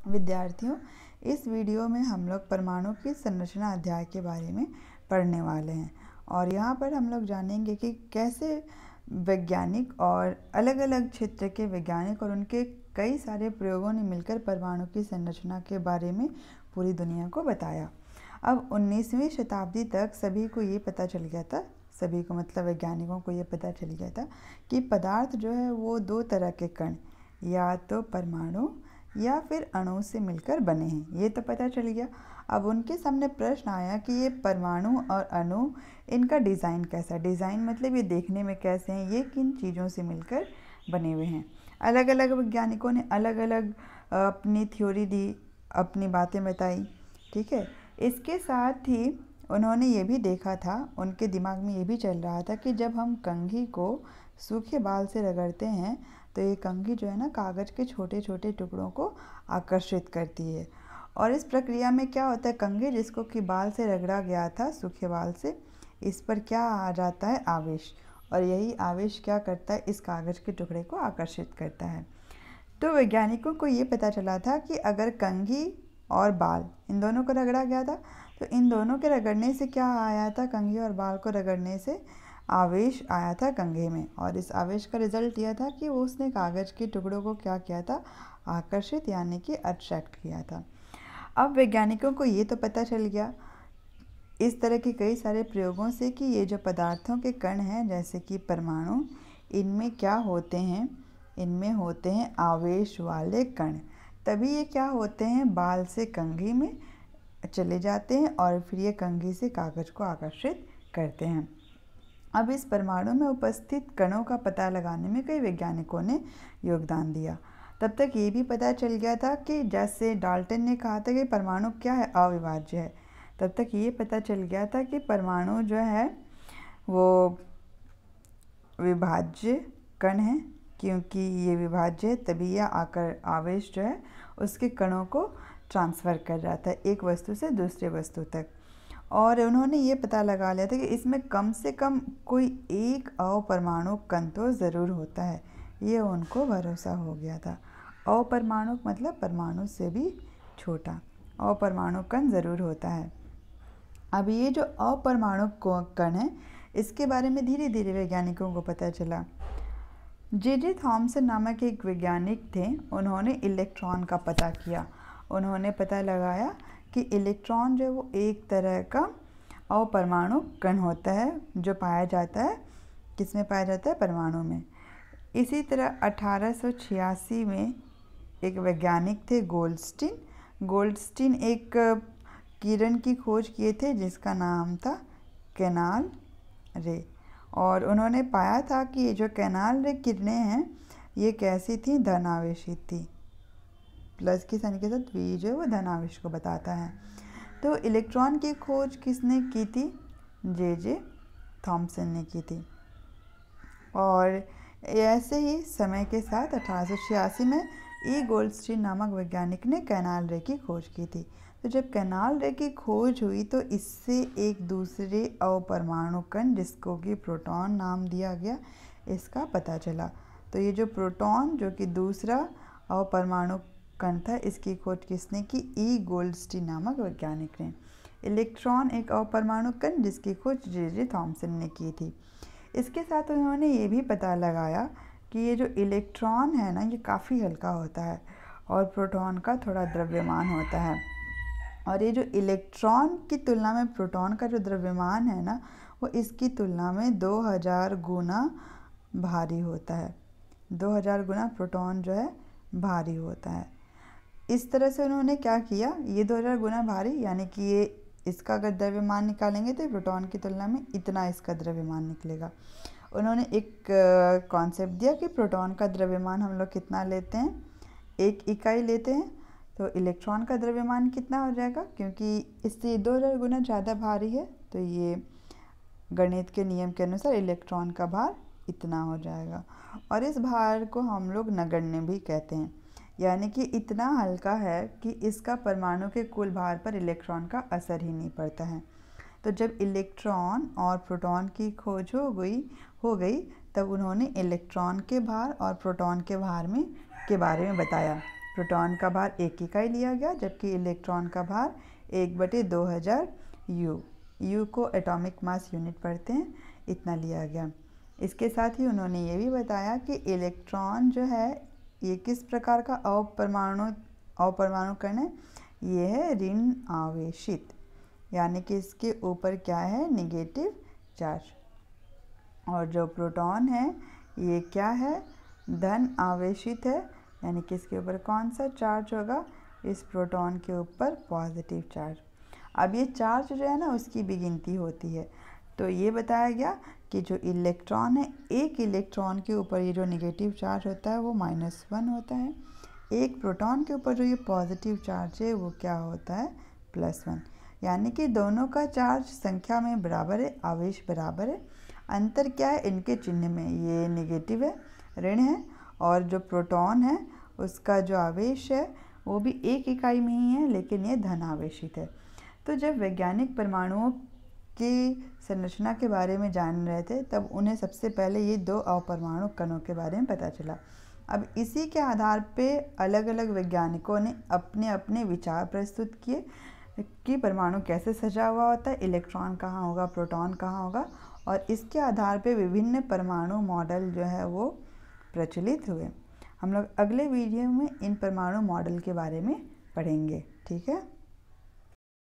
विद्यार्थियों, इस वीडियो में हम लोग परमाणु की संरचना अध्याय के बारे में पढ़ने वाले हैं और यहाँ पर हम लोग जानेंगे कि कैसे वैज्ञानिक और अलग अलग क्षेत्र के वैज्ञानिक और उनके कई सारे प्रयोगों ने मिलकर परमाणु की संरचना के बारे में पूरी दुनिया को बताया। अब 19वीं शताब्दी तक सभी को ये पता चल गया था, सभी को मतलब वैज्ञानिकों को ये पता चल गया था कि पदार्थ जो है वो दो तरह के कण, या तो परमाणु या फिर अणु से मिलकर बने हैं, ये तो पता चल गया। अब उनके सामने प्रश्न आया कि ये परमाणु और अणु, इनका डिज़ाइन कैसा, डिज़ाइन मतलब ये देखने में कैसे हैं, ये किन चीज़ों से मिलकर बने हुए हैं। अलग अलग वैज्ञानिकों ने अलग अलग अपनी थ्योरी दी, अपनी बातें बताई, ठीक है। इसके साथ ही उन्होंने ये भी देखा था, उनके दिमाग में ये भी चल रहा था कि जब हम कंघी को सूखे बाल से रगड़ते हैं तो ये कंघी जो है ना, कागज़ के छोटे छोटे टुकड़ों को आकर्षित करती है और इस प्रक्रिया में क्या होता है, कंघी जिसको कि बाल से रगड़ा गया था, सूखे बाल से, इस पर क्या आ जाता है, आवेश, और यही आवेश क्या करता है, इस कागज़ के टुकड़े को आकर्षित करता है। तो वैज्ञानिकों को ये पता चला था कि अगर कंघी और बाल, इन दोनों को रगड़ा गया था, तो इन दोनों के रगड़ने से क्या आया था, कंघी और बाल को रगड़ने से आवेश आया था कंघे में, और इस आवेश का रिजल्ट यह था कि उसने कागज़ के टुकड़ों को क्या किया था, आकर्षित यानी कि अट्रैक्ट किया था। अब वैज्ञानिकों को ये तो पता चल गया इस तरह के कई सारे प्रयोगों से कि ये जो पदार्थों के कण हैं जैसे कि परमाणु, इनमें क्या होते हैं, इनमें होते हैं आवेश वाले कण, तभी ये क्या होते हैं, बाल से कंघी में चले जाते हैं और फिर ये कंघी से कागज़ को आकर्षित करते हैं। अब इस परमाणु में उपस्थित कणों का पता लगाने में कई वैज्ञानिकों ने योगदान दिया। तब तक ये भी पता चल गया था कि जैसे डाल्टन ने कहा था कि परमाणु क्या है, अविभाज्य है, तब तक ये पता चल गया था कि परमाणु जो है वो विभाज्य कण है, क्योंकि ये विभाज्य है तभी यह आवेश जो है उसके कणों को ट्रांसफ़र कर रहा था एक वस्तु से दूसरे वस्तु तक। और उन्होंने ये पता लगा लिया था कि इसमें कम से कम कोई एक अपरमाणु कण तो ज़रूर होता है, ये उनको भरोसा हो गया था। अपरमाणु मतलब परमाणु से भी छोटा, अपरमाणु कण ज़रूर होता है। अब ये जो अपरमाणु कण है, इसके बारे में धीरे धीरे वैज्ञानिकों को पता चला। जे थॉमसन नामक एक वैज्ञानिक थे, उन्होंने इलेक्ट्रॉन का पता किया। उन्होंने पता लगाया कि इलेक्ट्रॉन जो है वो एक तरह का अपरमाणु कण होता है जो पाया जाता है, किसमें पाया जाता है, परमाणु में। इसी तरह 1886 में एक वैज्ञानिक थे गोल्डस्टीन एक किरण की खोज किए थे जिसका नाम था कैनाल रे, और उन्होंने पाया था कि ये जो कैनाल रे किरणें हैं ये कैसी थी, धनावेशित थी, प्लस की साइन के साथ वी जो है वो धनावेश को बताता है। तो इलेक्ट्रॉन की खोज किसने की थी, जे थॉमसन ने की थी। और ऐसे ही समय के साथ 1886 में गोल्डस्टीन नामक वैज्ञानिक ने कैनाल रे की खोज की थी। तो जब कैनाल रे की खोज हुई तो इससे एक दूसरे अपरमाणु कण जिसको कि प्रोटॉन नाम दिया गया, इसका पता चला। तो ये जो प्रोटॉन जो कि दूसरा अपरमाणु कण था, इसकी खोज किसने की, गोल्डस्टीन नामक वैज्ञानिक ने। इलेक्ट्रॉन एक अपरमाणु कण जिसकी खोज जे थॉमसन ने की थी। इसके साथ उन्होंने ये भी पता लगाया कि ये जो इलेक्ट्रॉन है ना, ये काफ़ी हल्का होता है और प्रोटॉन का थोड़ा द्रव्यमान होता है, और ये जो इलेक्ट्रॉन की तुलना में प्रोटॉन का जो द्रव्यमान है ना, वो इसकी तुलना में 2000 गुना भारी होता है। 2000 गुना प्रोटॉन जो है भारी होता है। इस तरह से उन्होंने क्या किया, ये 2000 गुना भारी यानी कि ये इसका अगर द्रव्यमान निकालेंगे तो प्रोटॉन की तुलना में इतना इसका द्रव्यमान निकलेगा। उन्होंने एक कॉन्सेप्ट दिया कि प्रोटॉन का द्रव्यमान हम लोग कितना लेते हैं, 1 इकाई लेते हैं, तो इलेक्ट्रॉन का द्रव्यमान कितना हो जाएगा, क्योंकि इससे 2000 गुना ज़्यादा भारी है, तो ये गणित के नियम के अनुसार इलेक्ट्रॉन का भार इतना हो जाएगा। और इस भार को हम लोग नगण्य भी कहते हैं, यानी कि इतना हल्का है कि इसका परमाणु के कुल भार पर इलेक्ट्रॉन का असर ही नहीं पड़ता है। तो जब इलेक्ट्रॉन और प्रोटॉन की खोज हो गई तब उन्होंने इलेक्ट्रॉन के भार और प्रोटॉन के भार के बारे में बताया। प्रोटॉन का भार 1 इकाई लिया गया, जबकि इलेक्ट्रॉन का भार 1/2000 यू, यू को एटॉमिक मास यूनिट पढ़ते हैं, इतना लिया गया। इसके साथ ही उन्होंने ये भी बताया कि इलेक्ट्रॉन जो है ये किस प्रकार का अपरमाणु कण है, ये है ऋण आवेशित, यानी कि इसके ऊपर क्या है, नेगेटिव चार्ज। और जो प्रोटॉन है ये क्या है, धन आवेशित है, यानी कि इसके ऊपर कौन सा चार्ज होगा, इस प्रोटॉन के ऊपर पॉजिटिव चार्ज। अब ये चार्ज जो है ना उसकी भी गिनती होती है। तो ये बताया गया कि जो इलेक्ट्रॉन है, एक इलेक्ट्रॉन के ऊपर ये जो नेगेटिव चार्ज होता है वो -1 होता है, एक प्रोटॉन के ऊपर जो ये पॉजिटिव चार्ज है वो क्या होता है, +1। यानी कि दोनों का चार्ज संख्या में बराबर है, आवेश बराबर है। अंतर क्या है, इनके चिन्ह में, ये नेगेटिव है, ऋण है, और जो प्रोटॉन है उसका जो आवेश है वो भी 1 इकाई में ही है, लेकिन ये धन आवेशित है। तो जब वैज्ञानिक परमाणुओं की संरचना के बारे में जान रहे थे तब उन्हें सबसे पहले ये 2 अपरमाणु कणों के बारे में पता चला। अब इसी के आधार पे अलग अलग वैज्ञानिकों ने अपने अपने विचार प्रस्तुत किए कि परमाणु कैसे सजा हुआ होता है, इलेक्ट्रॉन कहाँ होगा, प्रोटॉन कहाँ होगा, और इसके आधार पे विभिन्न परमाणु मॉडल जो है वो प्रचलित हुए। हम लोग अगले वीडियो में इन परमाणु मॉडल के बारे में पढ़ेंगे, ठीक है।